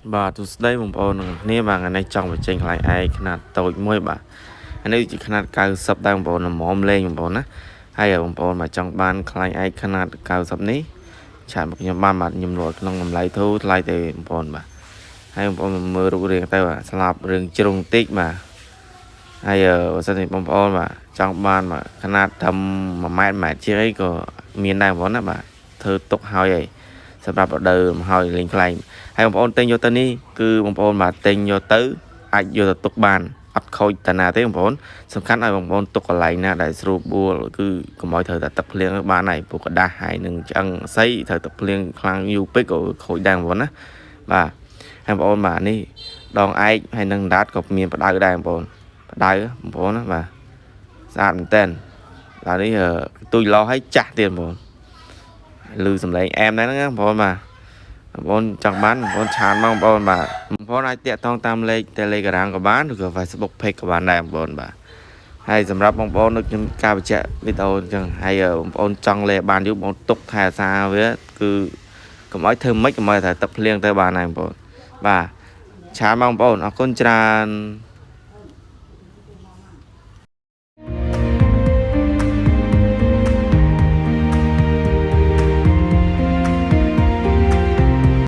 បាទទស្សដីបងប្អូនទាំងគ្នាបាទថ្ងៃនេះចង់បញ្ចេញខ្លាញ់ឯកຂະຫນាតតូចមួយបាទអានេះជាຂະຫນាត90ដែរបងប្អូនល្មមលេងបងប្អូនណាហើយបងប្អូនមកចង់បានខ្លាញ់ឯកຂະຫນាត90នេះឆាតមកខ្ញុំបានបាទខ្ញុំលក់ក្នុងតម្លៃធូរថ្លៃទេបងប្អូនបាទហើយបងប្អូនមើលរូបរាងទៅបាទស្លាប់រឿងជ្រុងតិចបាទហើយបើសិនជាបងប្អូនបាទចង់បានបាទຂະຫນាតត្រឹម1 ម៉ែត្រជាងអីក៏មានដែរបងប្អូនណាបាទធ្វើទុកហើយអីសម្រាប់រដូវមកហើយលេងខ្លែងហើយបងប្អូនទិញយកទៅនេះគឺបងប្អូនបាទទិញយកទៅអាចយកទៅទុកបានអត់ខូចតាណាទេបងប្អូនសំខាន់ឲ្យបងប្អូនទុកកន្លែងណាដែលស្រួលបួលគឺកុំឲ្យត្រូវតែទឹកភ្លៀងបានហើយពួកกระដាស់ហើយនឹងឆ្អឹងស័យត្រូវទឹកភ្លៀងខ្លាំងយូរពេកក៏ខូចដែរបងប្អូនណាបាទហើយបងប្អូនបាទនេះដងឯកហើយនឹងដាតក៏មានផ្ដៅដែរបងប្អូនផ្ដៅបងប្អូនណាបាទស្អាតមែនតើឡើយនេះទុយលោឲ្យចាស់ទៀតបងប្អូនឮសំឡេងអែមដែរហ្នឹងបងប្អូនបាទបងប្អូនចង់បានបងប្អូនឆាតមកបងប្អូនបាទបងប្អូនអាចតាក់ទងតាមលេខ Telegram ក៏បានឬក៏ Facebook Page ក៏បានដែរបងប្អូនបាទហើយសម្រាប់បងប្អូនដូចខ្ញុំការបញ្ជាក់វីដេអូអញ្ចឹងហើយបងប្អូនចង់លេបានយូរបងប្អូនទុកថែរក្សាវាគឺកុំឲ្យធ្វើម៉េចកុំឲ្យតែទឹកភ្លៀងទៅបានដែរបងប្អូនបាទឆាតមកបងប្អូនអរគុណច្រើន